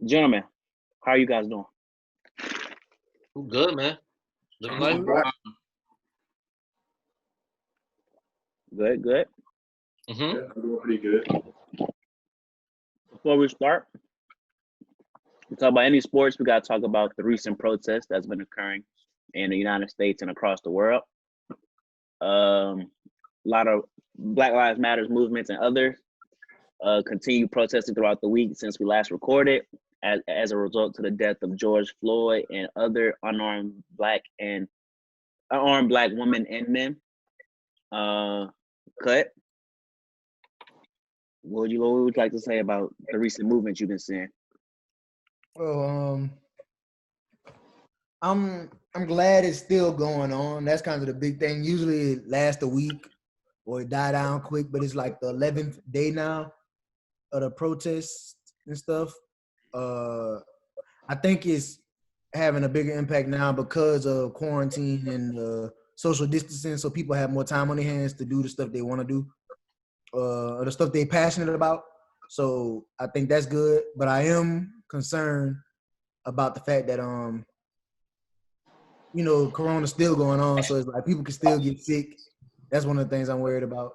Gentlemen, how are you guys doing? I'm good, man. Living life. Good, good. Mm-hmm. Yeah, I'm doing pretty good. Before we start, we talk about any sports. We got to talk about the recent protest that's been occurring in the United States and across the world. A lot of Black Lives Matters movements and others continue protesting throughout the week since we last recorded, as a result to the death of George Floyd and other unarmed black women and men. Cut. What would you like to say about the recent movements you've been seeing? Well, I'm glad it's still going on. That's kind of the big thing. Usually it lasts a week or it die down quick, but it's like the 11th day now of the protests and stuff. I think it's having a bigger impact now because of quarantine and social distancing, so people have more time on their hands to do the stuff they want to do, or the stuff they're passionate about. So I think that's good, but I am concerned about the fact that Corona's still going on, so it's like people can still get sick. That's one of the things I'm worried about.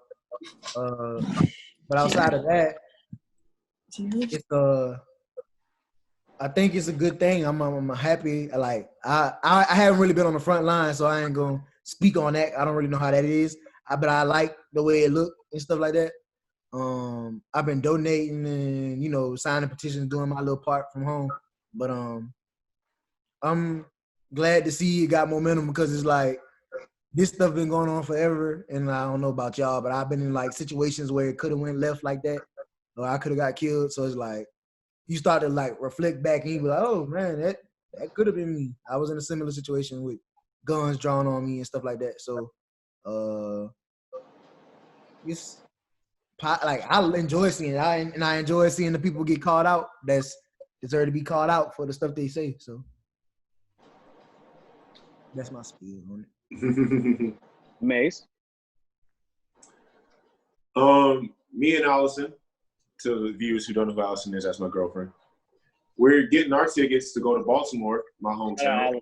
But outside of that, it's I think it's a good thing. I'm happy. Like I haven't really been on the front line, so I ain't gonna speak on that. I don't really know how that is. But I like the way it looked and stuff like that. I've been donating and signing petitions, doing my little part from home. But I'm glad to see it got momentum because it's like this stuff been going on forever. And I don't know about y'all, but I've been in like situations where it could have went left like that, or I could have got killed. So it's like you start to like reflect back and you be like, oh man, that could have been me. I was in a similar situation with guns drawn on me and stuff like that. So it's like I enjoy seeing it. I enjoy seeing the people get called out that's deserve to be called out for the stuff they say. So that's my spiel on it. Mace. Me and Allison, to the viewers who don't know who Allison is, that's my girlfriend. We're getting our tickets to go to Baltimore, my hometown,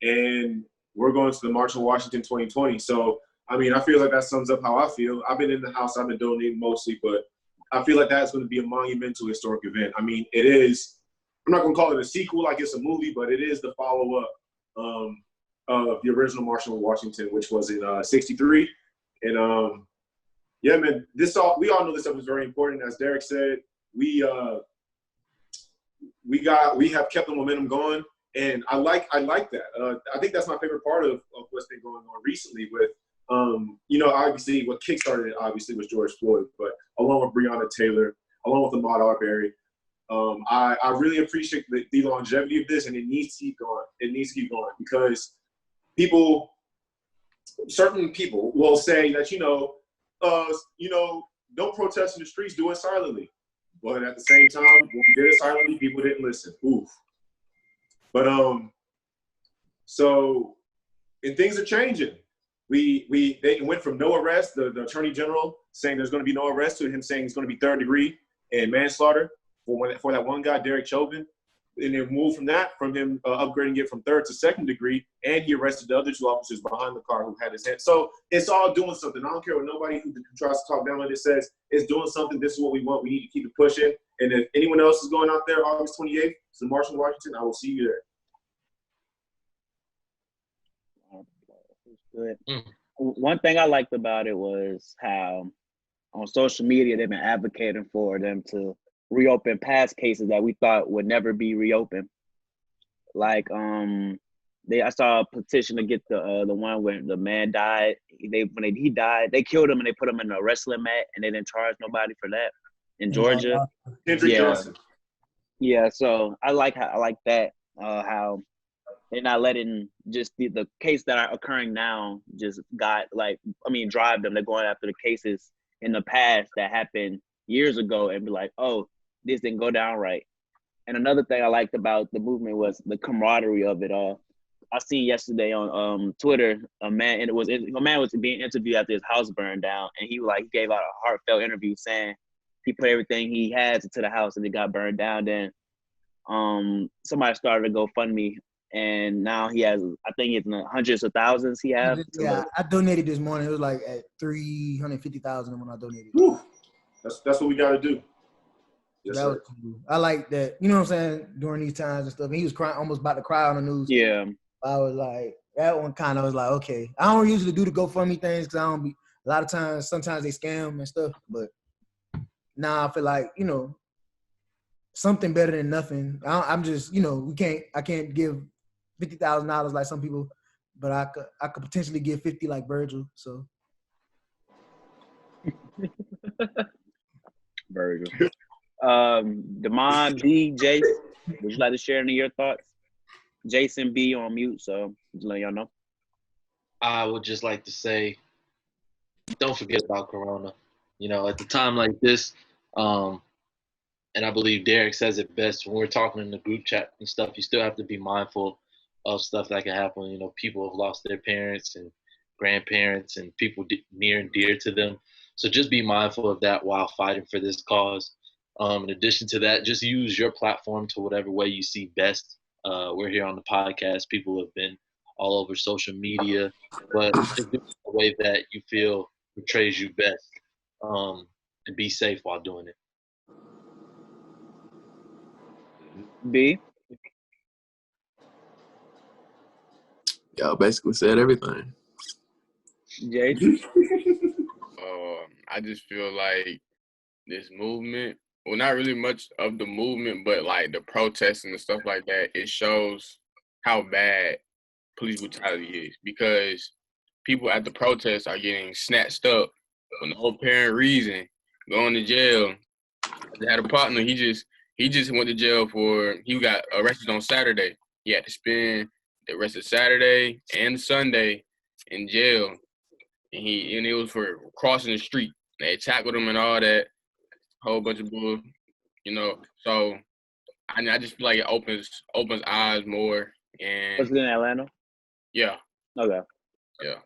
and we're going to the March on Washington 2020. So, I mean, I feel like that sums up how I feel. I've been in the house, I've been donating mostly, but I feel like that's going to be a monumental historic event. I mean, it is. I'm not going to call it a sequel like it's a movie, but it is the follow-up of the original March on Washington, which was in '63. And yeah, man, we all know this stuff is very important. As Derek said, we have kept the momentum going, and I like that. I think that's my favorite part of what's been going on recently with obviously what kickstarted it obviously was George Floyd, but along with Breonna Taylor, along with Ahmaud Arbery, I really appreciate the longevity of this, and it needs to keep going. It needs to keep going because certain people will say that don't protest in the streets, do it silently. But at the same time, when we did it silently, people didn't listen. Oof. But and things are changing. They went from no arrest, the attorney general saying there's going to be no arrest, to him saying it's going to be third degree and manslaughter for that one guy, Derek Chauvin. And then moved from him upgrading it from third to second degree, and he arrested the other two officers behind the car who had his hand. So it's all doing something. I don't care what nobody who tries to talk down on it says. It's doing something. This is what we want. We need to keep it pushing. And if anyone else is going out there August 28th to March on Washington, I will see you there. Good. One thing I liked about it was how on social media they've been advocating for them to reopen past cases that we thought would never be reopened. Like I saw a petition to get the one where the man died. He died, they killed him and they put him in a wrestling mat and they didn't charge nobody for that in Georgia. Johnson. Yeah, so I like that how they're not letting just the case that are occurring now just drive them. They're going after the cases in the past that happened years ago and be like, oh, this didn't go down right. And another thing I liked about the movement was the camaraderie of it all. I seen yesterday on Twitter a man was being interviewed after his house burned down, and he gave out a heartfelt interview saying he put everything he had into the house and it got burned down. Then somebody started a GoFundMe, and now he has, I think it's in the hundreds of thousands he has. Yeah, I donated this morning. It was like at 350,000 when I donated. Whew. That's what we got to do. Yes, that was cool. I like that. You know what I'm saying? During these times and stuff. And he was crying, almost about to cry on the news. Yeah. I was like, that one kind of was like, okay. I don't usually do the GoFundMe things because I don't be, a lot of times, sometimes they scam and stuff. But now I feel like, you know, something better than nothing. I'm just, you know, I can't give $50,000 like some people, but I could potentially give 50 like Virgil. So. Virgil. Damon, B, Jace, would you like to share any of your thoughts? Jason B on mute, so just let y'all know. I would just like to say, don't forget about Corona. You know, at the time like this, and I believe Derek says it best when we're talking in the group chat and stuff, you still have to be mindful of stuff that can happen. You know, people have lost their parents and grandparents and people near and dear to them. So just be mindful of that while fighting for this cause. In addition to that, just use your platform to whatever way you see best. We're here on the podcast. People have been all over social media, but just do it in a way that you feel portrays you best, and be safe while doing it. B? Y'all basically said everything. Jace? I just feel like this movement, well, not really much of the movement, but like the protests and the stuff like that, it shows how bad police brutality is, because people at the protests are getting snatched up for no apparent reason, going to jail. I had a partner, he just went to jail he got arrested on Saturday. He had to spend the rest of Saturday and Sunday in jail, and it was for crossing the street. They tackled him and all that, whole bunch of bull, you know. So I just feel like it opens eyes more. And Was it in Atlanta? yeah. Okay. Yeah.